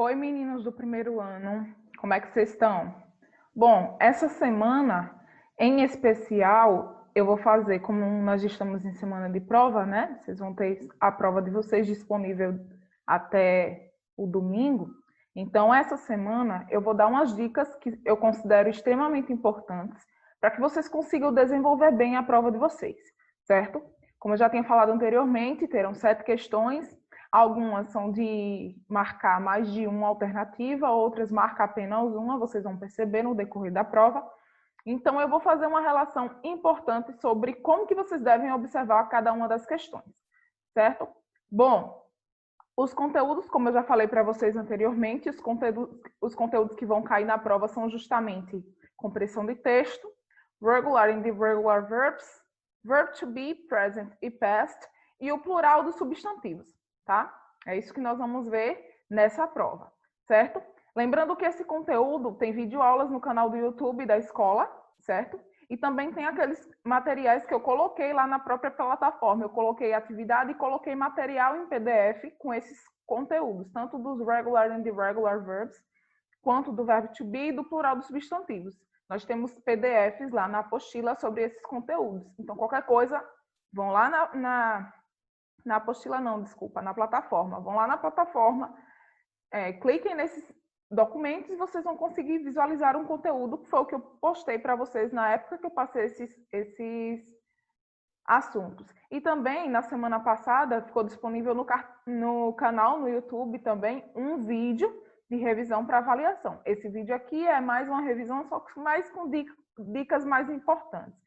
Oi, meninos do primeiro ano, como é que vocês estão? Bom, essa semana, em especial, eu vou fazer, como nós estamos em semana de prova, né? Vocês vão ter a prova de vocês disponível até o domingo. Então, essa semana, eu vou dar umas dicas que eu considero extremamente importantes para que vocês consigam desenvolver bem a prova de vocês, certo? Como eu já tinha falado anteriormente, terão 7 questões. Algumas são de marcar mais de uma alternativa, outras marcam apenas uma, vocês vão perceber no decorrer da prova. Então, eu vou fazer uma relação importante sobre como que vocês devem observar cada uma das questões, certo? Bom, os conteúdos, como eu já falei para vocês anteriormente, os conteúdos que vão cair na prova são justamente compreensão de texto, regular and irregular verbs, verb to be, present e past, e o plural dos substantivos. Tá? É isso que nós vamos ver nessa prova, certo? Lembrando que esse conteúdo tem videoaulas no canal do YouTube da escola, certo? E também tem aqueles materiais que eu coloquei lá na própria plataforma. Eu coloquei atividade e coloquei material em PDF com esses conteúdos, tanto dos regular and irregular verbs, quanto do verbo to be e do plural dos substantivos. Nós temos PDFs lá na apostila sobre esses conteúdos. Então, qualquer coisa, vão lá na apostila não, desculpa, na plataforma. Vão lá na plataforma, cliquem nesses documentos e vocês vão conseguir visualizar um conteúdo que foi o que eu postei para vocês na época que eu passei esses assuntos. E também, na semana passada, ficou disponível no canal, no YouTube também, um vídeo de revisão para avaliação. Esse vídeo aqui é mais uma revisão, só que mais com dicas mais importantes.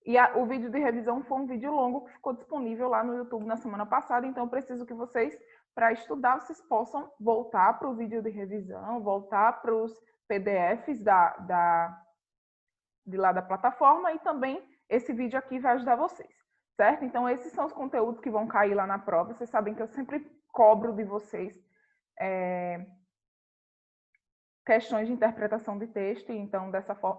E o vídeo de revisão foi um vídeo longo que ficou disponível lá no YouTube na semana passada, então eu preciso que vocês, para estudar, vocês possam voltar para o vídeo de revisão, voltar para os PDFs de lá da plataforma, e também esse vídeo aqui vai ajudar vocês, certo? Então esses são os conteúdos que vão cair lá na prova. Vocês sabem que eu sempre cobro de vocês questões de interpretação de texto, então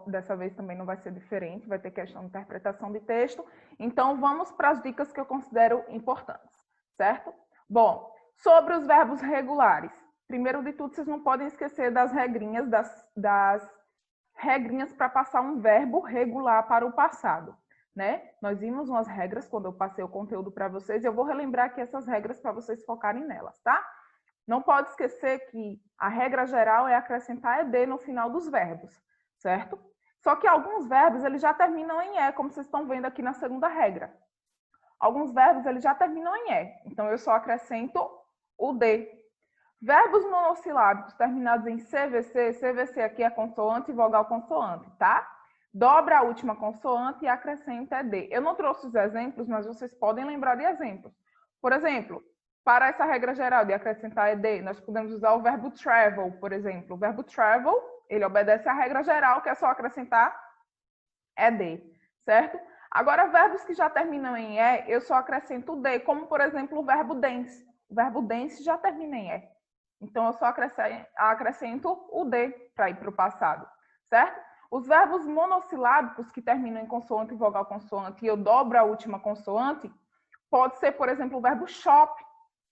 dessa vez também não vai ser diferente, vai ter questão de interpretação de texto. Então vamos para as dicas que eu considero importantes, certo? Bom, sobre os verbos regulares. Primeiro de tudo, vocês não podem esquecer das regrinhas, das regrinhas para passar um verbo regular para o passado, né? Nós vimos umas regras quando eu passei o conteúdo para vocês, e eu vou relembrar aqui essas regras para vocês focarem nelas, tá? Não pode esquecer que a regra geral é acrescentar ED no final dos verbos, certo? Só que alguns verbos eles já terminam em E, como vocês estão vendo aqui na segunda regra. Alguns verbos eles já terminam em E, então eu só acrescento o D. Verbos monossilábicos terminados em CVC, CVC aqui é consoante e vogal consoante, tá? Dobra a última consoante e acrescenta ED. Eu não trouxe os exemplos, mas vocês podem lembrar de exemplos. Por exemplo, para essa regra geral de acrescentar ED, nós podemos usar o verbo travel, por exemplo. O verbo travel, ele obedece à regra geral, que é só acrescentar ED, certo? Agora, verbos que já terminam em E, eu só acrescento D, como, por exemplo, o verbo dance. O verbo dance já termina em E. Então, eu só acrescento o D para ir para o passado, certo? Os verbos monossilábicos que terminam em consoante e vogal consoante e eu dobro a última consoante, pode ser, por exemplo, o verbo shop,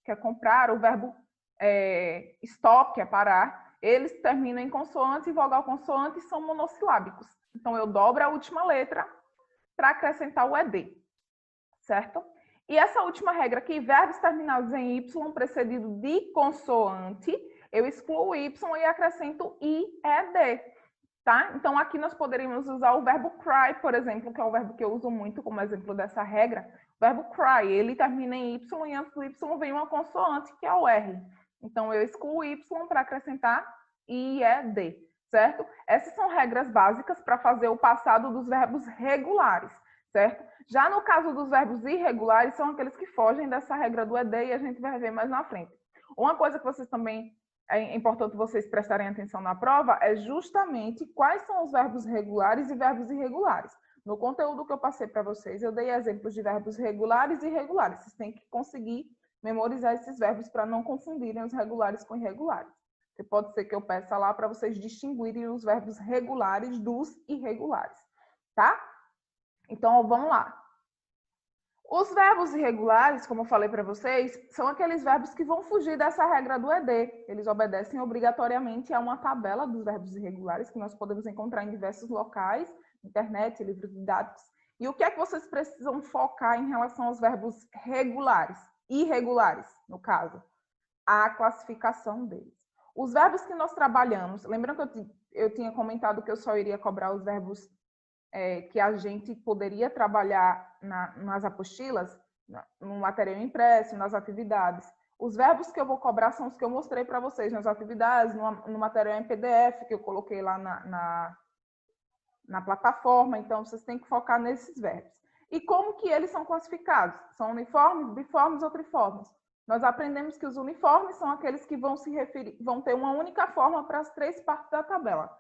que é comprar, o verbo stop, que é parar, eles terminam em consoante e vogal consoante e são monossilábicos. Então, eu dobro a última letra para acrescentar o ED, certo? E essa última regra aqui, verbos terminados em Y precedido de consoante, eu excluo o Y e acrescento IED, tá? Então, aqui nós poderíamos usar o verbo cry, por exemplo, que é o verbo que eu uso muito como exemplo dessa regra. O verbo cry, ele termina em Y e antes do Y vem uma consoante, que é o R. Então, eu excluo o Y para acrescentar IED, certo? Essas são regras básicas para fazer o passado dos verbos regulares, certo? Já no caso dos verbos irregulares, são aqueles que fogem dessa regra do ED e a gente vai ver mais na frente. Uma coisa que vocês também é importante vocês prestarem atenção na prova é justamente quais são os verbos regulares e verbos irregulares. No conteúdo que eu passei para vocês, eu dei exemplos de verbos regulares e irregulares. Vocês têm que conseguir memorizar esses verbos para não confundirem os regulares com irregulares. Pode ser que eu peça lá para vocês distinguirem os verbos regulares dos irregulares, tá? Então, vamos lá. Os verbos irregulares, como eu falei para vocês, são aqueles verbos que vão fugir dessa regra do ED. Eles obedecem obrigatoriamente a uma tabela dos verbos irregulares que nós podemos encontrar em diversos locais, internet, livros didáticos. E o que é que vocês precisam focar em relação aos verbos regulares, irregulares, no caso? A classificação deles. Os verbos que nós trabalhamos, lembram que eu tinha comentado que eu só iria cobrar os verbos que a gente poderia trabalhar nas apostilas, no material impresso, nas atividades. Os verbos que eu vou cobrar são os que eu mostrei para vocês nas atividades, no material em PDF que eu coloquei lá na plataforma. Então, vocês têm que focar nesses verbos. E como que eles são classificados? São uniformes, biformes ou triformes? Nós aprendemos que os uniformes são aqueles que vão ter uma única forma para as 3 partes da tabela.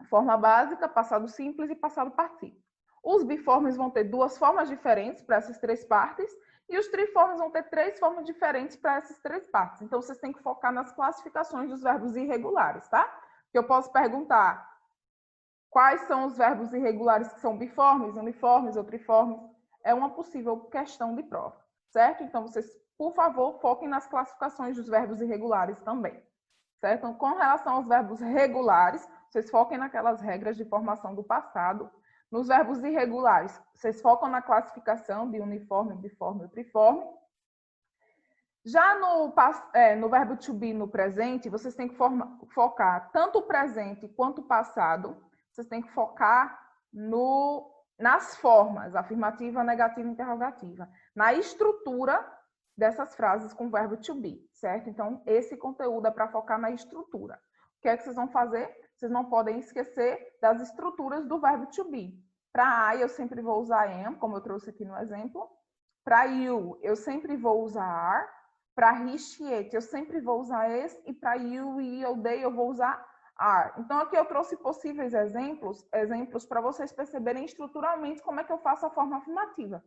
Forma básica, passado simples e passado particípio. Os biformes vão ter 2 formas diferentes para essas 3 partes e os triformes vão ter 3 formas diferentes para essas 3 partes. Então, vocês têm que focar nas classificações dos verbos irregulares, tá? Que eu posso perguntar quais são os verbos irregulares que são biformes, uniformes ou triformes. É uma possível questão de prova, certo? Então, vocês, por favor, foquem nas classificações dos verbos irregulares também, certo? Então, com relação aos verbos regulares, vocês foquem naquelas regras de formação do passado. Nos verbos irregulares, vocês focam na classificação de uniforme, biforme ou triforme. Já no verbo to be, no presente, vocês têm que focar tanto o presente quanto o passado. Vocês têm que focar nas formas, afirmativa, negativa e interrogativa. Na estrutura dessas frases com o verbo to be, certo? Então, esse conteúdo é para focar na estrutura. O que é que vocês vão fazer? Vocês não podem esquecer das estruturas do verbo to be. Para I, eu sempre vou usar am, como eu trouxe aqui no exemplo. Para you, eu sempre vou usar are. Para he, she, it, eu sempre vou usar is. E para you, he, ou they, eu vou usar are. Então, aqui eu trouxe possíveis exemplos para vocês perceberem estruturalmente como é que eu faço a forma afirmativa.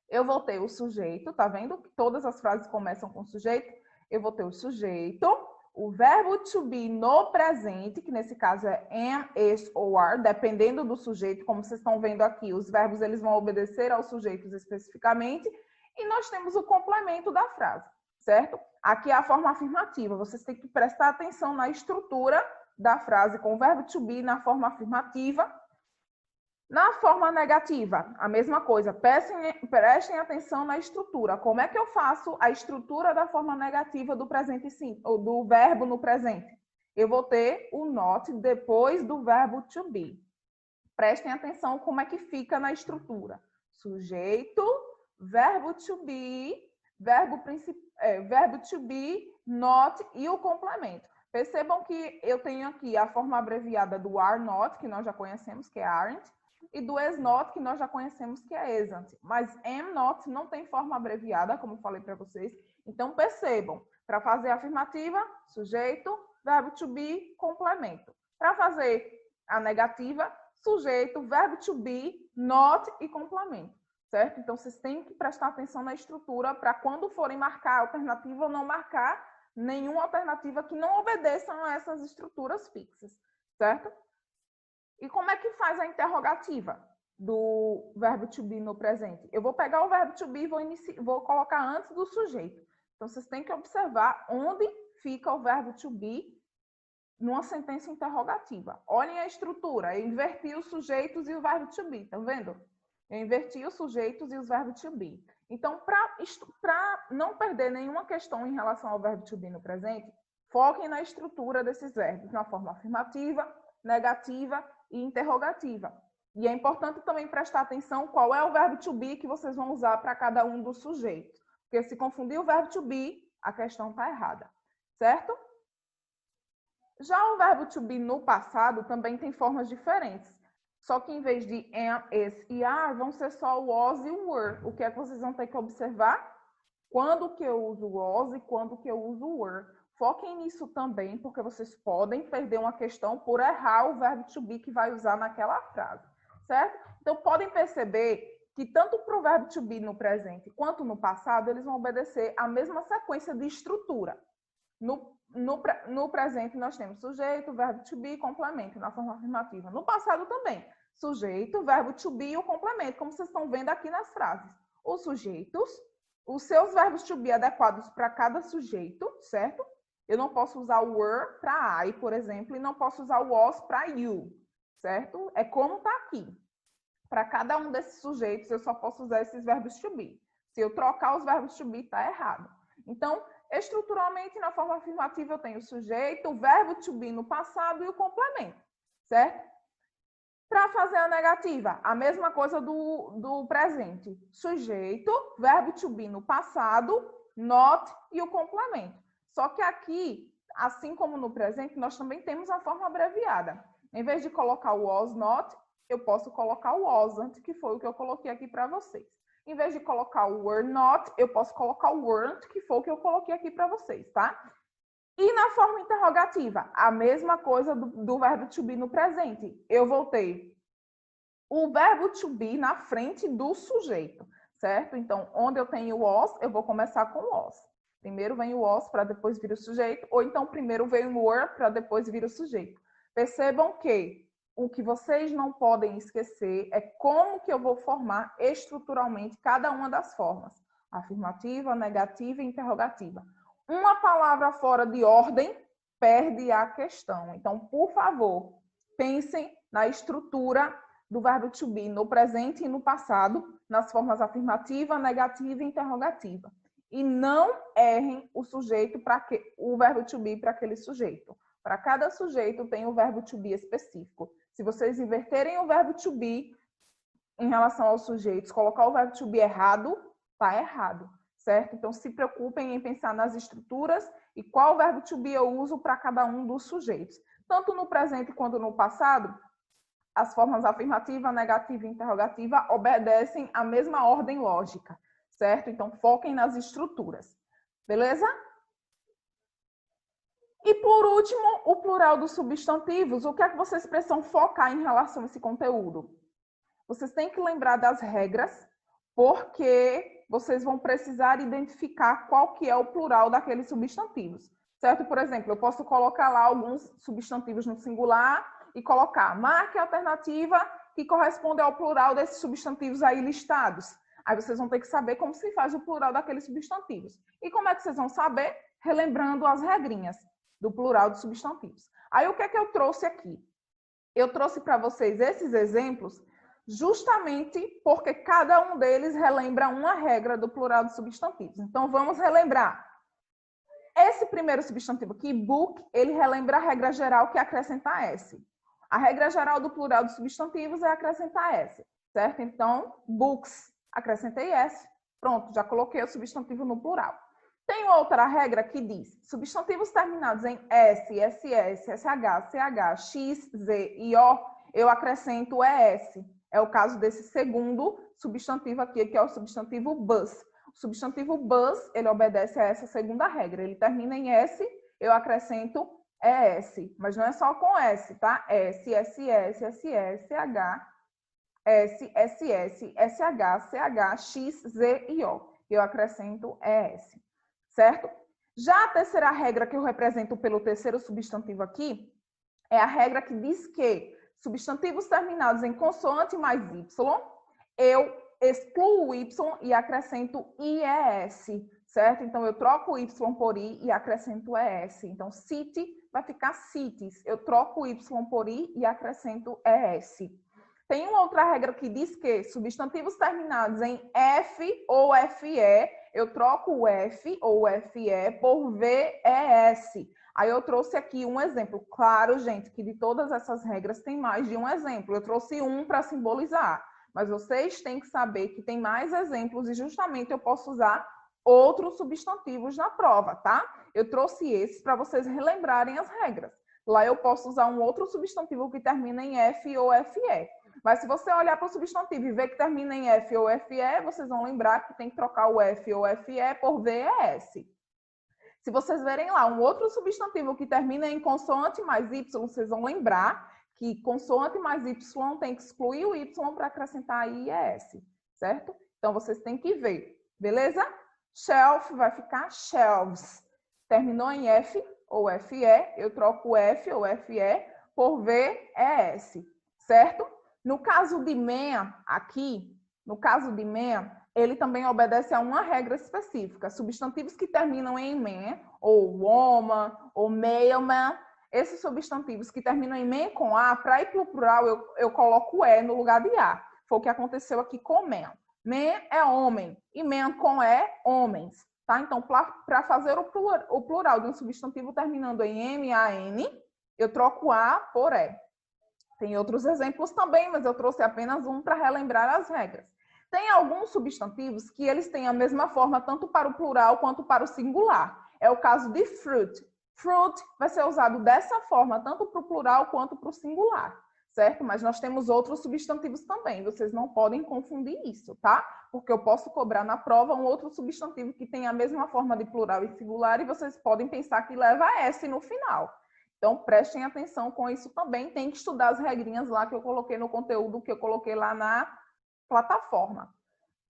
Eu vou ter o sujeito, tá vendo? Todas as frases começam com sujeito. Eu vou ter o sujeito, o verbo to be no presente, que nesse caso é am, is ou are, dependendo do sujeito, como vocês estão vendo aqui, os verbos eles vão obedecer aos sujeitos especificamente, e nós temos o complemento da frase, certo? Aqui é a forma afirmativa, vocês têm que prestar atenção na estrutura da frase com o verbo to be na forma afirmativa. Na forma negativa, a mesma coisa, prestem atenção na estrutura. Como é que eu faço a estrutura da forma negativa do presente sim, ou do verbo no presente? Eu vou ter o not depois do verbo to be. Prestem atenção como é que fica na estrutura. Sujeito, verbo to be, verbo to be, not e o complemento. Percebam que eu tenho aqui a forma abreviada do are not, que nós já conhecemos, que é aren't, e do is not, que nós já conhecemos, que é isn't. Mas am not não tem forma abreviada, como eu falei para vocês. Então, percebam, para fazer a afirmativa, sujeito, verbo to be, complemento. Para fazer a negativa, sujeito, verbo to be, not e complemento. Certo? Então, vocês têm que prestar atenção na estrutura para quando forem marcar a alternativa ou não marcar nenhuma alternativa que não obedeçam a essas estruturas fixas. Certo? E como é que faz a interrogativa do verbo to be no presente? Eu vou pegar o verbo to be e vou colocar antes do sujeito. Então, vocês têm que observar onde fica o verbo to be numa sentença interrogativa. Olhem a estrutura. Eu inverti os sujeitos e o verbo to be. Estão vendo? Eu inverti os sujeitos e os verbos to be. Então, para não perder nenhuma questão em relação ao verbo to be no presente, foquem na estrutura desses verbos, na forma afirmativa, negativa e interrogativa. E é importante também prestar atenção qual é o verbo to be que vocês vão usar para cada um dos sujeitos. Porque se confundir o verbo to be, a questão está errada. Certo? Já o verbo to be no passado também tem formas diferentes. Só que em vez de am, is e are, vão ser só o was e o were. O que é que vocês vão ter que observar? Quando que eu uso o was e quando que eu uso o were. Foquem nisso também, porque vocês podem perder uma questão por errar o verbo to be que vai usar naquela frase, certo? Então, podem perceber que tanto para o verbo to be no presente quanto no passado, eles vão obedecer a mesma sequência de estrutura. No presente, nós temos sujeito, verbo to be, complemento, na forma afirmativa. No passado também. Sujeito, verbo to be e o complemento, como vocês estão vendo aqui nas frases. Os sujeitos, os seus verbos to be adequados para cada sujeito, certo? Eu não posso usar o were para I, por exemplo, e não posso usar o was para you, certo? É como está aqui. Para cada um desses sujeitos, eu só posso usar esses verbos to be. Se eu trocar os verbos to be, está errado. Então, estruturalmente, na forma afirmativa, eu tenho o sujeito, o verbo to be no passado e o complemento, certo? Para fazer a negativa, a mesma coisa do presente. Sujeito, verbo to be no passado, not e o complemento. Só que aqui, assim como no presente, nós também temos a forma abreviada. Em vez de colocar o was not, eu posso colocar o wasn't, que foi o que eu coloquei aqui para vocês. Em vez de colocar o were not, eu posso colocar o weren't, que foi o que eu coloquei aqui para vocês, tá? E na forma interrogativa, a mesma coisa do verbo to be no presente. Eu vou ter o verbo to be na frente do sujeito, certo? Então, onde eu tenho o was, eu vou começar com o was. Primeiro vem o was para depois vir o sujeito, ou então primeiro vem o were para depois vir o sujeito. Percebam que o que vocês não podem esquecer é como que eu vou formar estruturalmente cada uma das formas. Afirmativa, negativa e interrogativa. Uma palavra fora de ordem perde a questão. Então, por favor, pensem na estrutura do verbo to be no presente e no passado, nas formas afirmativa, negativa e interrogativa. E não errem o sujeito o verbo to be para aquele sujeito. Para cada sujeito tem o verbo to be específico. Se vocês inverterem o verbo to be em relação aos sujeitos, colocar o verbo to be errado, está errado, certo? Então, se preocupem em pensar nas estruturas e qual verbo to be eu uso para cada um dos sujeitos. Tanto no presente quanto no passado, as formas afirmativa, negativa e interrogativa obedecem à mesma ordem lógica, certo? Então, foquem nas estruturas, beleza? E, por último, o plural dos substantivos. O que é que vocês precisam focar em relação a esse conteúdo? Vocês têm que lembrar das regras, porque vocês vão precisar identificar qual que é o plural daqueles substantivos, certo? Por exemplo, eu posso colocar lá alguns substantivos no singular e colocar marque a alternativa que corresponde ao plural desses substantivos aí listados. Aí vocês vão ter que saber como se faz o plural daqueles substantivos. E como é que vocês vão saber? Relembrando as regrinhas do plural de substantivos. Aí o que é que eu trouxe aqui? Eu trouxe para vocês esses exemplos justamente porque cada um deles relembra uma regra do plural de substantivos. Então vamos relembrar. Esse primeiro substantivo aqui, book, ele relembra a regra geral que é acrescentar S. A regra geral do plural de substantivos é acrescentar S, certo? Então, books, acrescentei S. Pronto, já coloquei o substantivo no plural. Tem outra regra que diz, substantivos terminados em S, SS, SH, CH, X, Z e O, eu acrescento ES. É o caso desse segundo substantivo aqui, que é o substantivo bus. O substantivo bus, ele obedece a essa segunda regra. Ele termina em S, eu acrescento ES. Mas não é só com S, tá? S, SS, SS, CH, S, SS, SH, CH, X, Z e O. Eu acrescento ES. Certo? Já a terceira regra que eu represento pelo terceiro substantivo aqui é a regra que diz que substantivos terminados em consoante mais Y, eu excluo o Y e acrescento IES, certo? Então, eu troco o Y por I e acrescento ES. Então, city vai ficar cities. Eu troco o Y por I e acrescento ES. Tem uma outra regra que diz que substantivos terminados em F ou FE, eu troco o F ou FE por VES. Aí eu trouxe aqui um exemplo. Claro, gente, que de todas essas regras tem mais de um exemplo. Eu trouxe um para simbolizar. Mas vocês têm que saber que tem mais exemplos e justamente eu posso usar outros substantivos na prova, tá? Eu trouxe esses para vocês relembrarem as regras. Lá eu posso usar um outro substantivo que termina em F ou FE. Mas se você olhar para o substantivo e ver que termina em F ou FE, vocês vão lembrar que tem que trocar o F ou FE por VES. Se vocês verem lá um outro substantivo que termina em consoante mais Y, vocês vão lembrar que consoante mais Y tem que excluir o Y para acrescentar IES, certo? Então, vocês têm que ver, beleza? Shelf vai ficar shelves. Terminou em F ou FE, eu troco o F ou FE por VES, certo? No caso de man, aqui, no caso de man, ele também obedece a uma regra específica. Substantivos que terminam em man, ou woman, ou mailman, esses substantivos que terminam em man com a, para ir para o plural, eu coloco e no lugar de a. Foi o que aconteceu aqui com man. Man é homem e man com e, homens. Tá? Então, para fazer o plural de um substantivo terminando em M-A-N, eu troco a por e. Tem outros exemplos também, mas eu trouxe apenas um para relembrar as regras. Tem alguns substantivos que eles têm a mesma forma tanto para o plural quanto para o singular. É o caso de fruit. Fruit vai ser usado dessa forma, tanto para o plural quanto para o singular, certo? Mas nós temos outros substantivos também, vocês não podem confundir isso, tá? Porque eu posso cobrar na prova um outro substantivo que tem a mesma forma de plural e singular e vocês podem pensar que leva S no final. Então, prestem atenção com isso também, tem que estudar as regrinhas lá que eu coloquei no conteúdo, que eu coloquei lá na plataforma.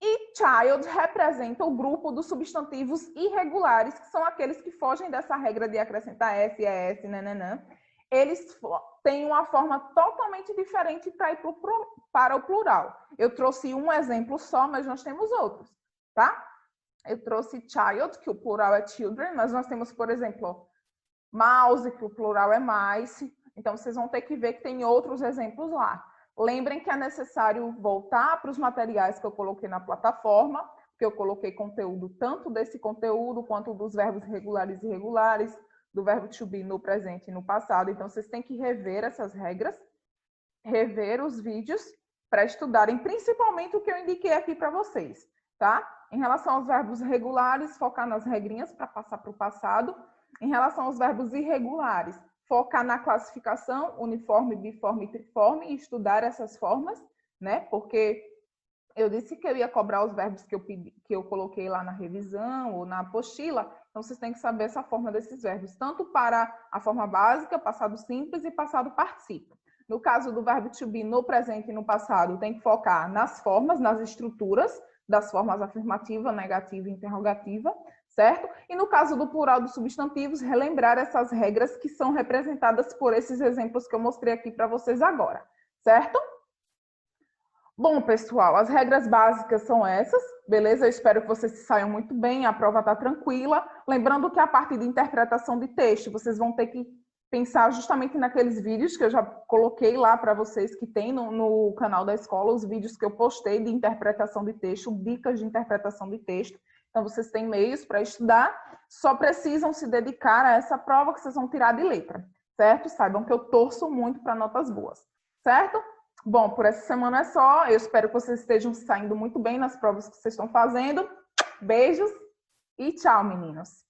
E child representa o grupo dos substantivos irregulares, que são aqueles que fogem dessa regra de acrescentar S, ES, nananã. Eles têm uma forma totalmente diferente para ir para o plural. Eu trouxe um exemplo só, mas nós temos outros, tá? Eu trouxe child, que o plural é children, mas nós temos, por exemplo, mouse, que o plural é mice. Então, vocês vão ter que ver que tem outros exemplos lá. Lembrem que é necessário voltar para os materiais que eu coloquei na plataforma, porque eu coloquei conteúdo tanto desse conteúdo quanto dos verbos regulares e irregulares, do verbo to be no presente e no passado. Então, vocês têm que rever essas regras, rever os vídeos para estudarem principalmente o que eu indiquei aqui para vocês, tá? Em relação aos verbos regulares, focar nas regrinhas para passar para o passado. Em relação aos verbos irregulares, focar na classificação, uniforme, biforme e triforme, e estudar essas formas, né? Porque eu disse que eu ia cobrar os verbos que eu coloquei lá na revisão ou na apostila, então vocês têm que saber essa forma desses verbos, tanto para a forma básica, passado simples e passado participo. No caso do verbo to be no presente e no passado, tem que focar nas formas, nas estruturas das formas afirmativa, negativa e interrogativa, certo? E no caso do plural dos substantivos, relembrar essas regras que são representadas por esses exemplos que eu mostrei aqui para vocês agora, certo? Bom, pessoal, as regras básicas são essas, beleza? Eu espero que vocês se saiam muito bem, a prova está tranquila. Lembrando que a parte de interpretação de texto, vocês vão ter que pensar justamente naqueles vídeos que eu já coloquei lá para vocês, que tem no canal da escola, os vídeos que eu postei de interpretação de texto, dicas de interpretação de texto. Então, vocês têm meios para estudar, só precisam se dedicar a essa prova que vocês vão tirar de letra, certo? Saibam que eu torço muito para notas boas, certo? Bom, por essa semana é só. Eu espero que vocês estejam saindo muito bem nas provas que vocês estão fazendo. Beijos e tchau, meninos!